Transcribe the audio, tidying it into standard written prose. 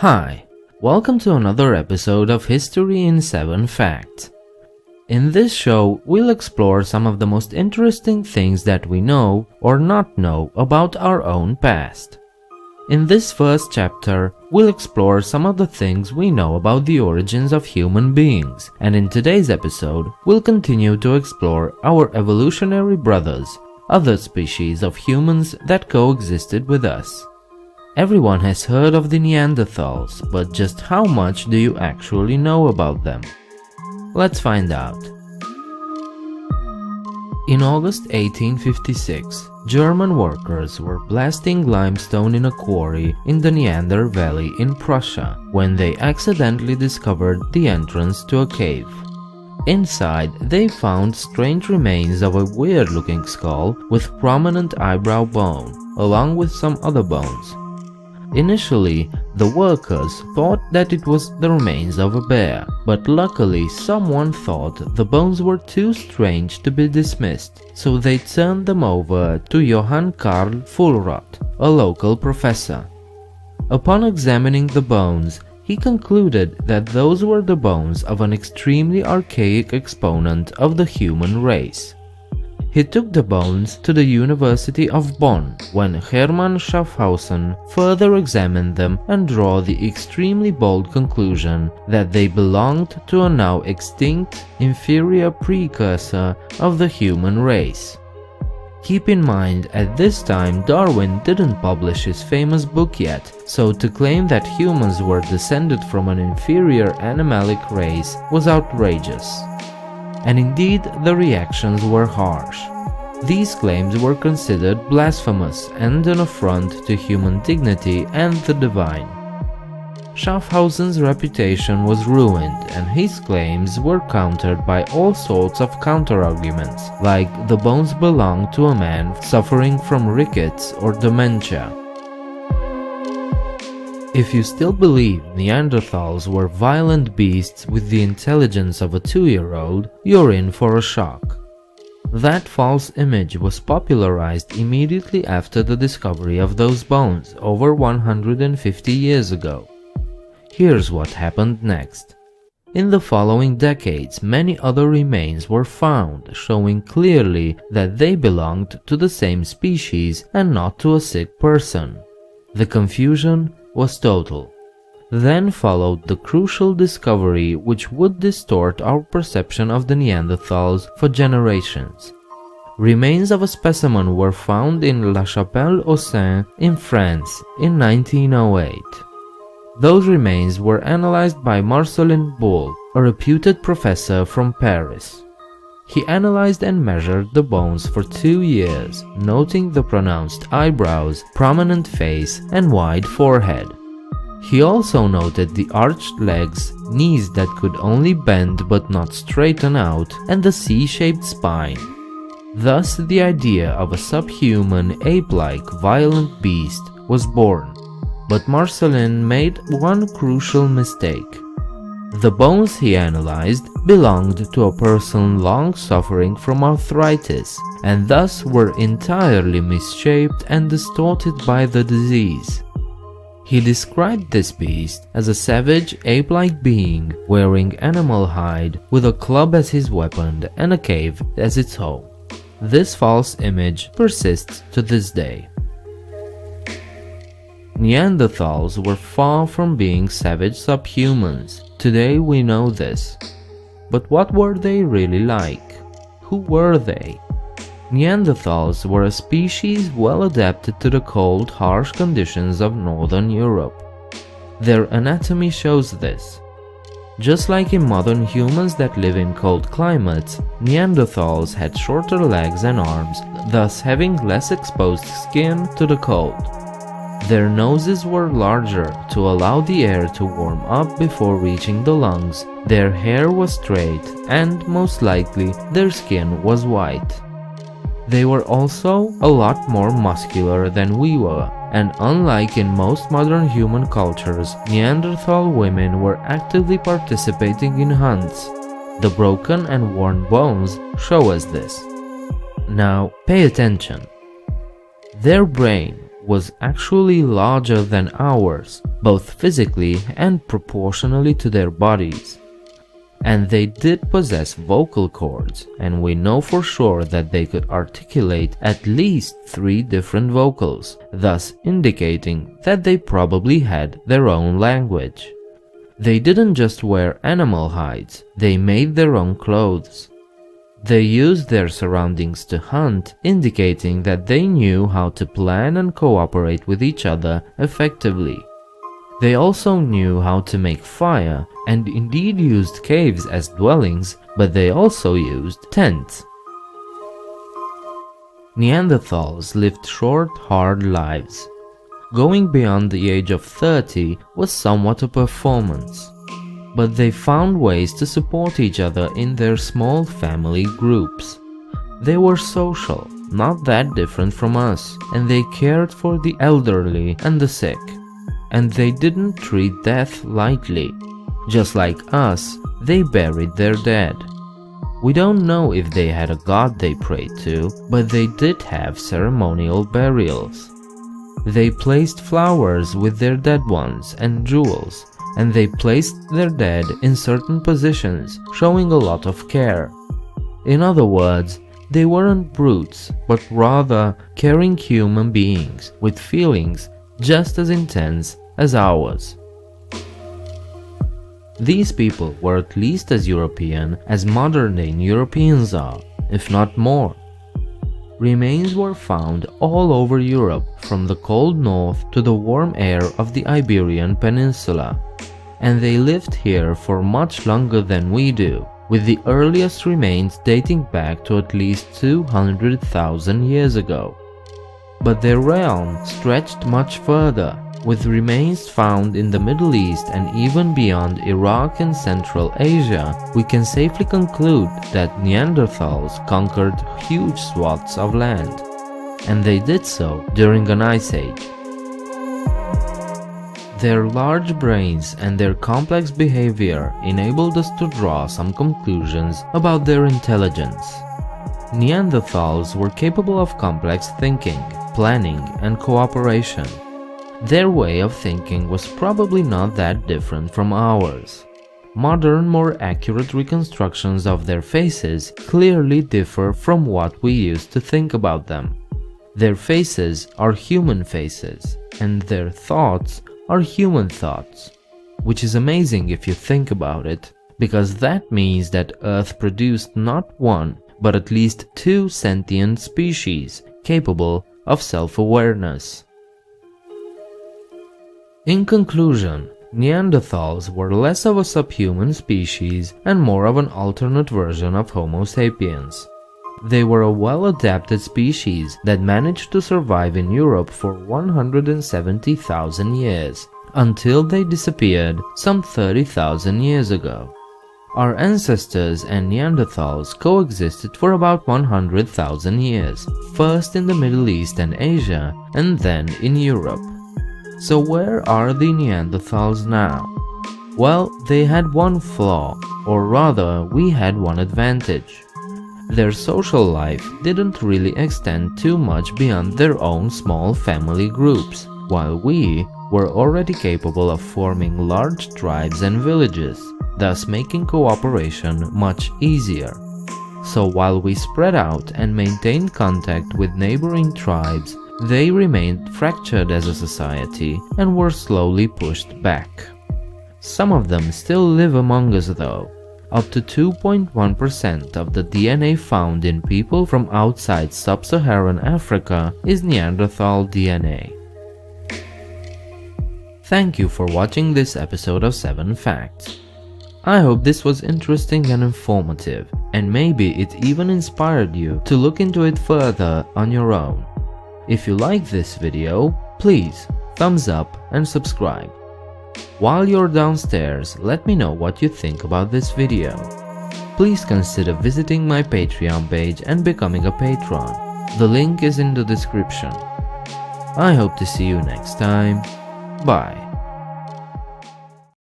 Hi, welcome to another episode of History in 7 Facts. In this show, we'll explore some of the most interesting things that we know or not know about our own past. In this first chapter, we'll explore some of the things we know about the origins of human beings, and in today's episode, we'll continue to explore our evolutionary brothers, other species of humans that coexisted with us. Everyone has heard of the Neanderthals, but just how much do you actually know about them? Let's find out. In August 1856, German workers were blasting limestone in a quarry in the Neander Valley in Prussia when they accidentally discovered the entrance to a cave. Inside, they found strange remains of a weird-looking skull with prominent eyebrow bone, along with some other bones. Initially, the workers thought that it was the remains of a bear, but luckily someone thought the bones were too strange to be dismissed, so they turned them over to Johann Karl Fuhlrott, a local professor. Upon examining the bones, he concluded that those were the bones of an extremely archaic exponent of the human race. He took the bones to the University of Bonn, when Hermann Schaffhausen further examined them and drew the extremely bold conclusion that they belonged to a now extinct, inferior precursor of the human race. Keep in mind, at this time Darwin didn't publish his famous book yet, so to claim that humans were descended from an inferior animalic race was outrageous. And indeed, the reactions were harsh. These claims were considered blasphemous and an affront to human dignity and the divine. Schaffhausen's reputation was ruined, and his claims were countered by all sorts of counter-arguments, like the bones belonged to a man suffering from rickets or dementia. If you still believe Neanderthals were violent beasts with the intelligence of a 2-year-old, you're in for a shock. That false image was popularized immediately after the discovery of those bones over 150 years ago. Here's what happened next. In the following decades, many other remains were found, showing clearly that they belonged to the same species and not to a sick person. The confusion was total. Then followed the crucial discovery which would distort our perception of the Neanderthals for generations. Remains of a specimen were found in La Chapelle-aux-Saints in France in 1908. Those remains were analyzed by Marcelin Boule, a reputed professor from Paris. He analyzed and measured the bones for 2 years, noting the pronounced eyebrows, prominent face, and wide forehead. He also noted the arched legs, knees that could only bend but not straighten out, and the C-shaped spine. Thus, the idea of a subhuman, ape-like, violent beast was born. But Marcelin made one crucial mistake. The bones he analyzed belonged to a person long suffering from arthritis, and thus were entirely misshaped and distorted by the disease. He described this beast as a savage, ape-like being wearing animal hide with a club as his weapon and a cave as its home. This false image persists to this day. Neanderthals were far from being savage subhumans. Today we know this. But what were they really like? Who were they? Neanderthals were a species well adapted to the cold, harsh conditions of northern Europe. Their anatomy shows this. Just like in modern humans that live in cold climates, Neanderthals had shorter legs and arms, thus having less exposed skin to the cold. Their noses were larger to allow the air to warm up before reaching the lungs, their hair was straight, and, most likely, their skin was white. They were also a lot more muscular than we were, and unlike in most modern human cultures, Neanderthal women were actively participating in hunts. The broken and worn bones show us this. Now, pay attention. Their brain was actually larger than ours, both physically and proportionally to their bodies. And they did possess vocal cords, and we know for sure that they could articulate at least 3 different vocals, thus indicating that they probably had their own language. They didn't just wear animal hides, they made their own clothes. They used their surroundings to hunt, indicating that they knew how to plan and cooperate with each other effectively. They also knew how to make fire and indeed used caves as dwellings, but they also used tents. Neanderthals lived short, hard lives. Going beyond the age of 30 was somewhat a performance. But they found ways to support each other in their small family groups. They were social, not that different from us, and they cared for the elderly and the sick. And they didn't treat death lightly. Just like us, they buried their dead. We don't know if they had a god they prayed to, but they did have ceremonial burials. They placed flowers with their dead ones and jewels, and they placed their dead in certain positions, showing a lot of care. In other words, they weren't brutes, but rather caring human beings with feelings just as intense as ours. These people were at least as European as modern-day Europeans are, if not more. Remains were found all over Europe, from the cold north to the warm air of the Iberian Peninsula, and they lived here for much longer than we do, with the earliest remains dating back to at least 200,000 years ago. But their realm stretched much further, with remains found in the Middle East and even beyond Iraq and Central Asia. We can safely conclude that Neanderthals conquered huge swaths of land, and they did so during an ice age. Their large brains and their complex behavior enabled us to draw some conclusions about their intelligence. Neanderthals were capable of complex thinking, planning, and cooperation. Their way of thinking was probably not that different from ours. Modern, more accurate reconstructions of their faces clearly differ from what we used to think about them. Their faces are human faces, and their thoughts are human thoughts, which is amazing if you think about it, because that means that Earth produced not one, but at least 2 sentient species capable of self-awareness. In conclusion, Neanderthals were less of a subhuman species and more of an alternate version of Homo sapiens. They were a well-adapted species that managed to survive in Europe for 170,000 years, until they disappeared some 30,000 years ago. Our ancestors and Neanderthals coexisted for about 100,000 years, first in the Middle East and Asia, and then in Europe. So where are the Neanderthals now? Well, they had one flaw, or rather, we had one advantage. Their social life didn't really extend too much beyond their own small family groups, while we were already capable of forming large tribes and villages, thus making cooperation much easier. So while we spread out and maintained contact with neighboring tribes, they remained fractured as a society and were slowly pushed back. Some of them still live among us though. Up to 2.1% of the DNA found in people from outside sub-Saharan Africa is Neanderthal DNA. Thank you for watching this episode of 7 Facts. I hope this was interesting and informative, and maybe it even inspired you to look into it further on your own. If you like this video, please thumbs up and subscribe. While you're downstairs, let me know what you think about this video. Please consider visiting my Patreon page and becoming a patron. The link is in the description. I hope to see you next time. Bye.